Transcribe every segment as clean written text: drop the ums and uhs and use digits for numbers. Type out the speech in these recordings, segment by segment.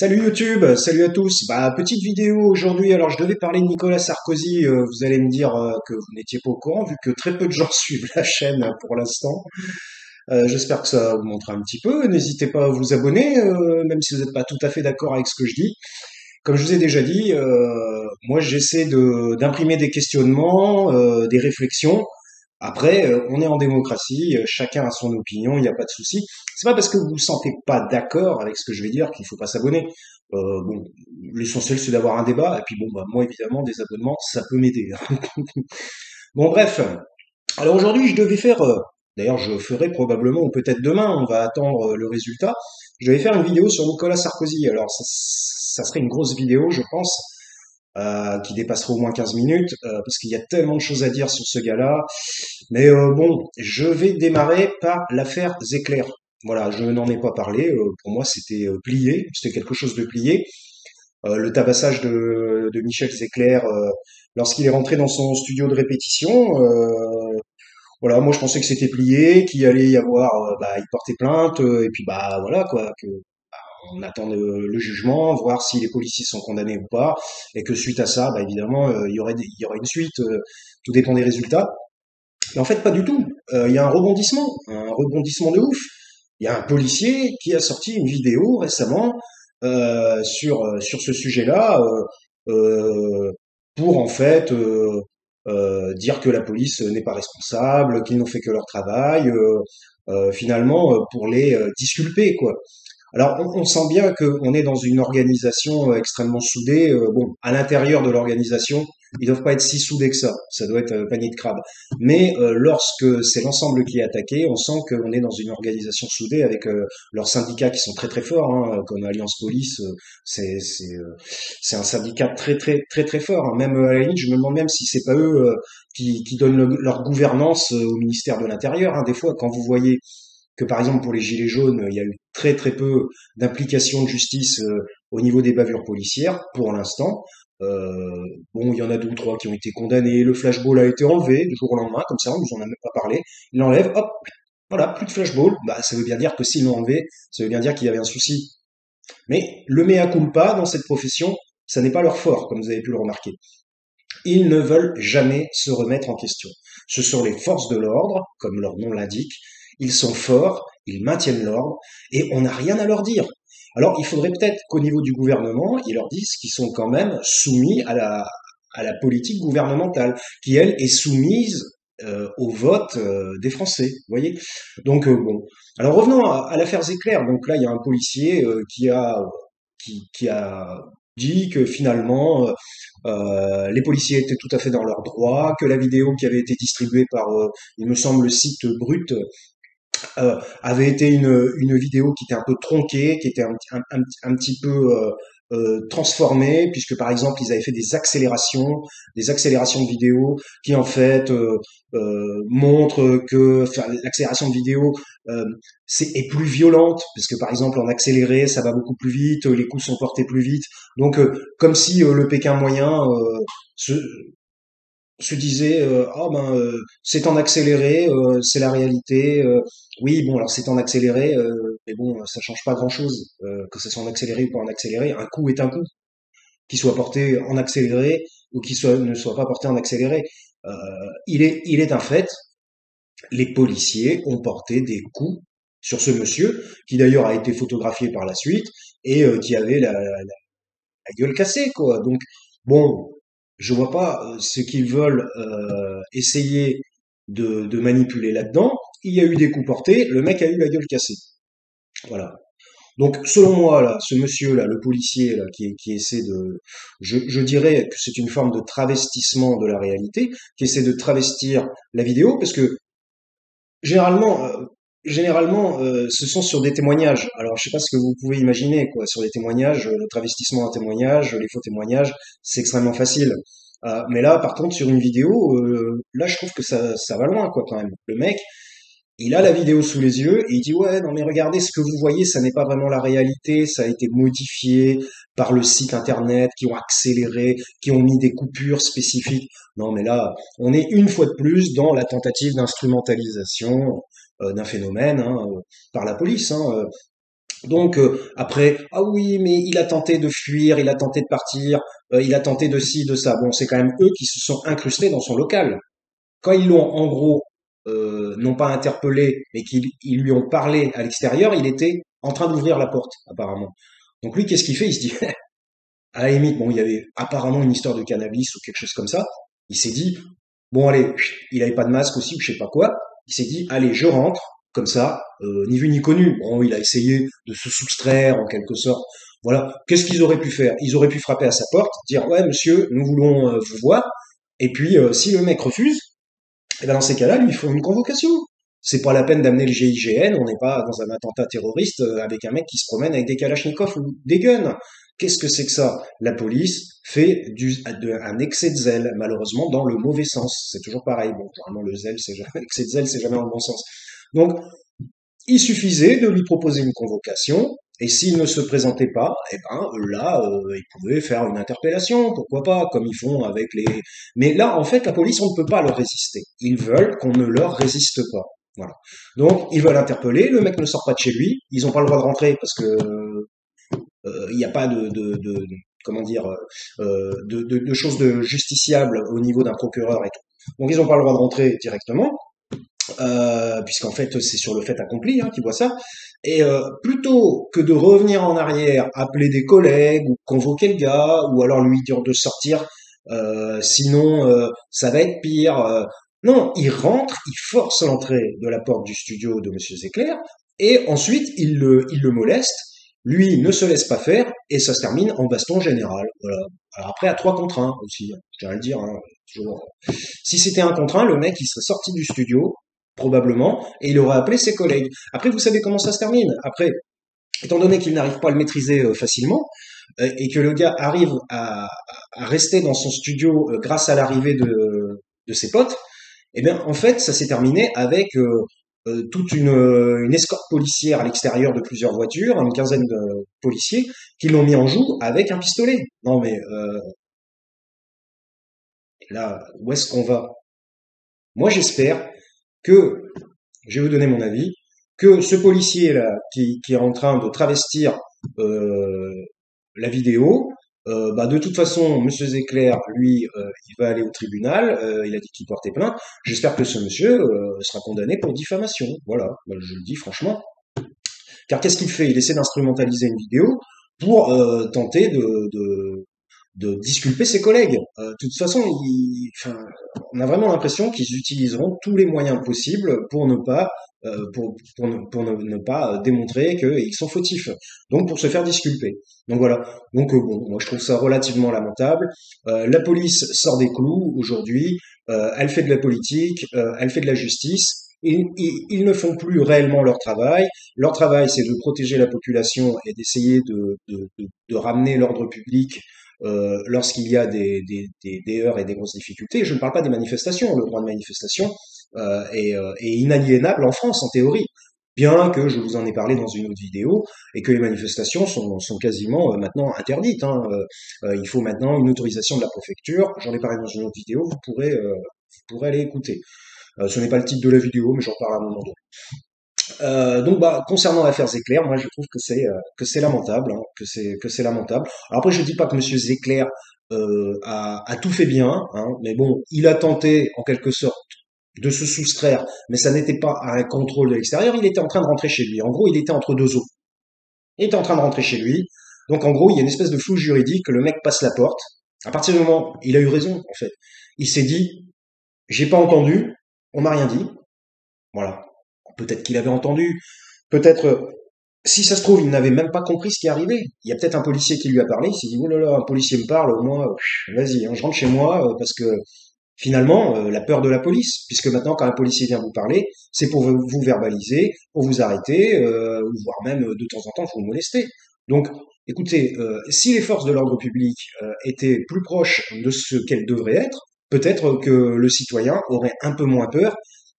Salut YouTube, salut à tous. Petite vidéo aujourd'hui. Alors, je devais parler de Nicolas Sarkozy. Vous allez me dire que vous n'étiez pas au courant, vu que très peu de gens suivent la chaîne pour l'instant. J'espère que ça va vous montrer un petit peu. N'hésitez pas à vous abonner, même si vous n'êtes pas tout à fait d'accord avec ce que je dis. Comme je vous ai déjà dit, moi j'essaie d'imprimer des questionnements, des réflexions. Après, on est en démocratie, chacun a son opinion, il n'y a pas de souci. C'est pas parce que vous vous sentez pas d'accord avec ce que je vais dire qu'il faut pas s'abonner. Bon, l'essentiel c'est d'avoir un débat. Et puis bon, moi évidemment, des abonnements, ça peut m'aider. Bon, bref. Alors aujourd'hui, je devais faire, d'ailleurs, je ferai probablement ou peut-être demain, on va attendre le résultat. Je vais faire une vidéo sur Nicolas Sarkozy. Alors ça serait une grosse vidéo, je pense, qui dépasserait au moins 15 minutes, parce qu'il y a tellement de choses à dire sur ce gars-là. Mais bon, je vais démarrer par l'affaire Zecler. Voilà, je n'en ai pas parlé. Pour moi, c'était plié, c'était quelque chose de plié. Le tabassage de Michel Zecler lorsqu'il est rentré dans son studio de répétition. Voilà, moi je pensais que c'était plié, qu'il allait y avoir, il portait plainte, et puis voilà quoi, que on attend le jugement, voir si les policiers sont condamnés ou pas, et que suite à ça, évidemment, il y aurait une suite, tout dépend des résultats. Et en fait, pas du tout. Il y a un rebondissement de ouf. Il y a un policier qui a sorti une vidéo récemment sur ce sujet-là pour en fait dire que la police n'est pas responsable, qu'ils n'ont fait que leur travail, finalement pour les disculper quoi. Alors, on sent bien qu'on est dans une organisation extrêmement soudée. Bon, à l'intérieur de l'organisation, ils doivent pas être si soudés que ça. Ça doit être panier de crabe. Mais lorsque c'est l'ensemble qui est attaqué, on sent qu'on est dans une organisation soudée avec leurs syndicats qui sont très très forts, hein, comme Alliance Police. C'est un syndicat très très très très fort, hein. Même à la limite, je me demande même si c'est pas eux qui donnent leur gouvernance au ministère de l'Intérieur, hein. Des fois, quand vous voyez que par exemple pour les gilets jaunes, il y a eu très très peu d'implication de justice au niveau des bavures policières pour l'instant. Bon, il y en a deux ou trois qui ont été condamnés. Le flashball a été enlevé du jour au lendemain, comme ça, on nous en a même pas parlé. Ils l'enlèvent, hop, voilà, plus de flashball. Ça veut bien dire que s'ils l'ont enlevé, ça veut bien dire qu'il y avait un souci. Mais le mea culpa dans cette profession, ça n'est pas leur fort, comme vous avez pu le remarquer. Ils ne veulent jamais se remettre en question. Ce sont les forces de l'ordre, comme leur nom l'indique. Ils sont forts, ils maintiennent l'ordre, et on n'a rien à leur dire. Alors, il faudrait peut-être qu'au niveau du gouvernement, ils leur disent qu'ils sont quand même soumis à la politique gouvernementale, qui, elle, est soumise au vote des Français. Vous voyez. Donc, bon. Alors, revenons à l'affaire Zéclair. Donc là, il y a un policier qui a dit que finalement les policiers étaient tout à fait dans leurs droits, que la vidéo qui avait été distribuée par, il me semble, le site Brut avait été une vidéo qui était un peu tronquée, qui était un petit peu transformée, puisque par exemple ils avaient fait des accélérations de vidéos qui en fait montrent que enfin, l'accélération de vidéo est plus violente, parce que par exemple en accéléré ça va beaucoup plus vite, les coups sont portés plus vite, donc comme si le Pékin moyen se, se disait c'est en accéléré, c'est la réalité. Oui bon alors c'est en accéléré, mais bon ça change pas grand-chose que ce soit en accéléré ou pas en accéléré. Un coup est un coup, qu'il soit porté en accéléré ou ne soit pas porté en accéléré. Euh, il est un fait, les policiers ont porté des coups sur ce monsieur qui d'ailleurs a été photographié par la suite et qui avait la gueule cassée quoi. Donc bon, je vois pas ce qu'ils veulent essayer de manipuler là-dedans. Il y a eu des coups portés, le mec a eu la gueule cassée. Voilà. Donc selon moi là, ce monsieur là, le policier là, qui essaie de, je dirais que c'est une forme de travestissement de la réalité, qui essaie de travestir la vidéo, parce que généralement, ce sont sur des témoignages. Alors, je sais pas ce que vous pouvez imaginer, quoi, sur des témoignages, le travestissement d'un témoignage, les faux témoignages, c'est extrêmement facile. Mais là, par contre, sur une vidéo, là, je trouve que ça va loin, quoi, quand même. Le mec, il a la vidéo sous les yeux et il dit ouais non mais regardez ce que vous voyez ça n'est pas vraiment la réalité, ça a été modifié par le site internet qui ont accéléré, qui ont mis des coupures spécifiques. Non mais là on est une fois de plus dans la tentative d'instrumentalisation d'un phénomène hein, par la police. Hein. Donc après, ah oui, mais il a tenté de fuir, il a tenté de partir, il a tenté de ci, de ça. Bon, c'est quand même eux qui se sont incrustés dans son local. Quand ils l'ont en gros non pas interpellé, mais qu'ils lui ont parlé à l'extérieur, il était en train d'ouvrir la porte, apparemment. Donc lui, qu'est-ce qu'il fait? Il se dit, à la limite, bon, il y avait apparemment une histoire de cannabis ou quelque chose comme ça. Il s'est dit, bon allez, il avait pas de masque aussi ou je sais pas quoi. Il s'est dit, allez, je rentre, comme ça, ni vu ni connu. Bon, il a essayé de se soustraire en quelque sorte. Voilà. Qu'est-ce qu'ils auraient pu faire? Ils auraient pu frapper à sa porte, dire, ouais, monsieur, nous voulons vous voir. Et puis, si le mec refuse, et ben dans ces cas-là, lui, il faut une convocation. C'est pas la peine d'amener le GIGN, on n'est pas dans un attentat terroriste avec un mec qui se promène avec des kalachnikovs ou des guns. Qu'est-ce que c'est que ça? La police fait un excès de zèle, malheureusement dans le mauvais sens. C'est toujours pareil. Bon, généralement le zèle, c'est jamais, excès de zèle, c'est jamais dans le bon sens. Donc, il suffisait de lui proposer une convocation, et s'il ne se présentait pas, eh ben là, ils pouvaient faire une interpellation, pourquoi pas, comme ils font avec les. Mais là, en fait, la police, on ne peut pas leur résister. Ils veulent qu'on ne leur résiste pas. Voilà. Donc, ils veulent interpeller. Le mec ne sort pas de chez lui. Ils n'ont pas le droit de rentrer parce que il n'y a pas comment dire de choses de justiciables au niveau d'un procureur et tout. Donc, ils n'ont pas le droit de rentrer directement puisqu'en fait c'est sur le fait accompli qu'ils voient ça. Et plutôt que de revenir en arrière, appeler des collègues ou convoquer le gars, ou alors lui dire de sortir, sinon ça va être pire. Non, il rentre, il force l'entrée de la porte du studio de Monsieur Zecler, et ensuite il le moleste. Lui ne se laisse pas faire, et ça se termine en baston général. Voilà. Alors après à 3 contre 1 aussi, je tiens à le dire. Toujours. Si c'était un contre 1, le mec il serait sorti du studio, probablement, et il aurait appelé ses collègues. Après, vous savez comment ça se termine. Après, étant donné qu'il n'arrive pas à le maîtriser facilement, et que le gars arrive à rester dans son studio grâce à l'arrivée de ses potes, eh bien, en fait, ça s'est terminé avec toute une escorte policière à l'extérieur de plusieurs voitures, une quinzaine de policiers qui l'ont mis en joue avec un pistolet. Non mais là, où est-ce qu'on va? Moi, j'espère que, je vais vous donner mon avis, que ce policier-là qui est en train de travestir euh, la vidéo, bah de toute façon, Monsieur Zecler, lui, il va aller au tribunal, il a dit qu'il portait plainte. J'espère que ce monsieur sera condamné pour diffamation. Voilà, bah, je le dis franchement. Car qu'est-ce qu'il fait? Il essaie d'instrumentaliser une vidéo pour tenter de disculper ses collègues. De toute façon, enfin, on a vraiment l'impression qu'ils utiliseront tous les moyens possibles pour ne pas ne pas démontrer qu'ils sont fautifs. Donc pour se faire disculper. Donc voilà. Donc bon, moi je trouve ça relativement lamentable. La police sort des clous aujourd'hui. Elle fait de la politique, elle fait de la justice. Ils ne font plus réellement leur travail. Leur travail, c'est de protéger la population et d'essayer de ramener l'ordre public lorsqu'il y a des heurts et des grosses difficultés. Je ne parle pas des manifestations. Le droit de manifestation est inaliénable en France, en théorie. Bien que je vous en ai parlé dans une autre vidéo et que les manifestations sont quasiment maintenant interdites. Il faut maintenant une autorisation de la préfecture. J'en ai parlé dans une autre vidéo. Vous pourrez aller écouter. Ce n'est pas le titre de la vidéo, mais j'en parle à un moment donné. Donc bah concernant l'affaire Zecler, moi je trouve que c'est lamentable, que c'est lamentable. Alors après je dis pas que Monsieur Zecler a tout fait bien, mais bon, il a tenté en quelque sorte de se soustraire, mais ça n'était pas à un contrôle de l'extérieur. Il était en train de rentrer chez lui. En gros, il était entre deux eaux. Il était en train de rentrer chez lui. Donc en gros, il y a une espèce de flou juridique. Le mec passe la porte. À partir du moment, il a eu raison en fait. Il s'est dit, j'ai pas entendu, on m'a rien dit. Voilà. Peut-être qu'il avait entendu, peut-être, si ça se trouve, il n'avait même pas compris ce qui arrivait. Il y a peut-être un policier qui lui a parlé, il s'est dit, oh là là, un policier me parle, moi, vas-y, je rentre chez moi, parce que finalement, la peur de la police, puisque maintenant, quand un policier vient vous parler, c'est pour vous verbaliser, pour vous arrêter, ou voire même de temps en temps, pour vous molester. Donc, écoutez, si les forces de l'ordre public étaient plus proches de ce qu'elles devraient être, peut-être que le citoyen aurait un peu moins peur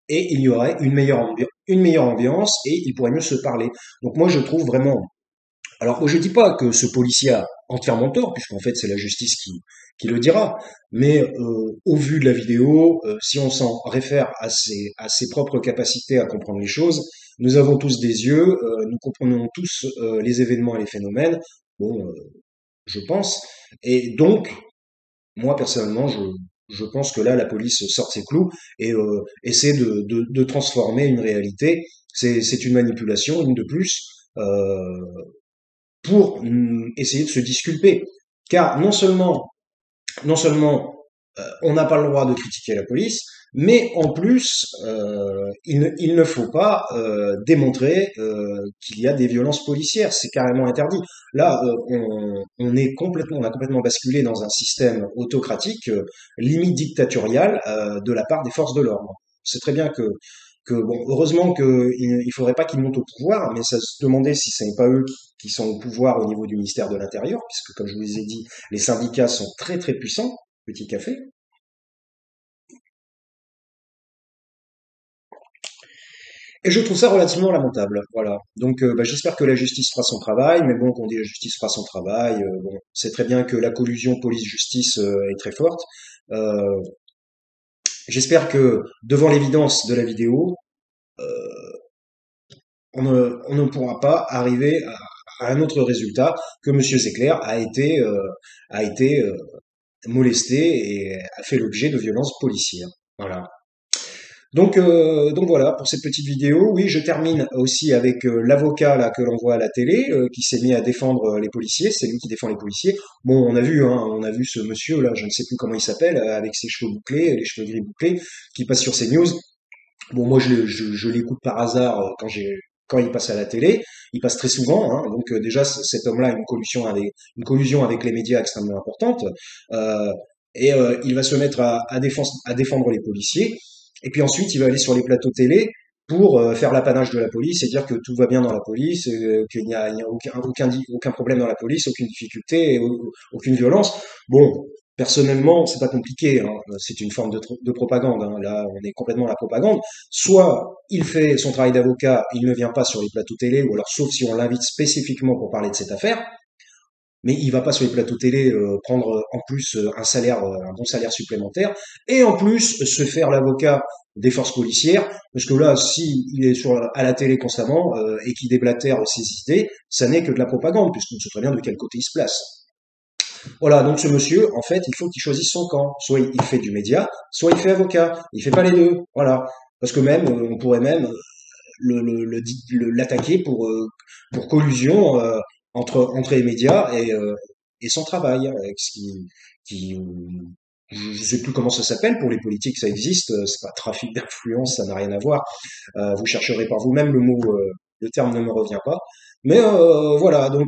et il y aurait une meilleure ambiance et il pourrait mieux se parler. Donc moi je trouve vraiment. Alors je dis pas que ce policier entièrement tort, puisqu'en fait c'est la justice qui le dira. Mais au vu de la vidéo, si on s'en réfère à ses propres capacités à comprendre les choses, nous avons tous des yeux, nous comprenons tous les événements et les phénomènes, bon, je pense. Et donc, moi personnellement, je pense que là, la police sort ses clous et essaie de transformer une réalité. C'est une manipulation, une de plus, pour essayer de se disculper. Car non seulement on n'a pas le droit de critiquer la police, mais en plus, il ne faut pas démontrer qu'il y a des violences policières. C'est carrément interdit. Là, on a complètement basculé dans un système autocratique, limite dictatorial, de la part des forces de l'ordre. C'est très bien que bon, heureusement il faudrait pas qu'ils montent au pouvoir, mais ça se demandait si ce n'est pas eux qui sont au pouvoir au niveau du ministère de l'Intérieur, puisque comme je vous ai dit, les syndicats sont très très puissants. Petit café. Et je trouve ça relativement lamentable. Voilà. Donc, bah, j'espère que la justice fera son travail. Mais bon, qu'on dit la justice fera son travail. Bon, c'est très bien que la collusion police-justice est très forte. Euh, J'espère que devant l'évidence de la vidéo, on ne pourra pas arriver à un autre résultat que Monsieur Zecler a été molesté et a fait l'objet de violences policières. Voilà. Donc voilà pour cette petite vidéo. Oui, je termine aussi avec l'avocat là que l'on voit à la télé qui s'est mis à défendre les policiers. C'est lui qui défend les policiers. Bon, on a vu ce monsieur là, je ne sais plus comment il s'appelle, avec ses cheveux bouclés, les cheveux gris bouclés, qui passe sur CNews. Bon, moi je l'écoute par hasard quand il passe à la télé. Il passe très souvent, hein. Donc déjà cet homme-là a une collusion avec les médias extrêmement importante. Euh, il va se mettre à défendre les policiers. Et puis ensuite, il va aller sur les plateaux télé pour faire l'apanage de la police et dire que tout va bien dans la police, il n'y a aucun problème dans la police, aucune difficulté, aucune violence. Bon, personnellement, c'est pas compliqué, hein. C'est une forme de propagande, hein. Là, on est complètement dans la propagande. Soit il fait son travail d'avocat, il ne vient pas sur les plateaux télé, ou alors sauf si on l'invite spécifiquement pour parler de cette affaire, mais il va pas sur les plateaux télé prendre en plus un bon salaire supplémentaire, et en plus se faire l'avocat des forces policières, parce que là, si il est à la télé constamment et qu'il déblatère ses idées, ça n'est que de la propagande, puisqu'on sait très bien de quel côté il se place. Voilà, donc ce monsieur, en fait, il faut qu'il choisisse son camp. Soit il fait du média, soit il fait avocat. Il fait pas les deux. Voilà. Parce que même, on pourrait même l'attaquer pour collusion entre les médias et son travail, qui je sais plus comment ça s'appelle pour les politiques, ça existe, c'est pas trafic d'influence, ça n'a rien à voir. Vous chercherez par vous-même le terme ne me revient pas. Mais voilà, donc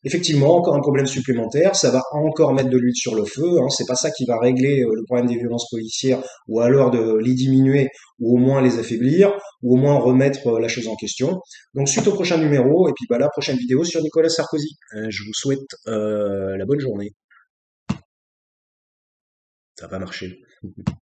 effectivement, encore un problème supplémentaire, ça va encore mettre de l'huile sur le feu, hein. C'est pas ça qui va régler le problème des violences policières, ou alors de les diminuer, ou au moins les affaiblir, ou au moins remettre la chose en question. Donc suite au prochain numéro, et puis bah la prochaine vidéo sur Nicolas Sarkozy. Je vous souhaite la bonne journée. Ça va pas marcher.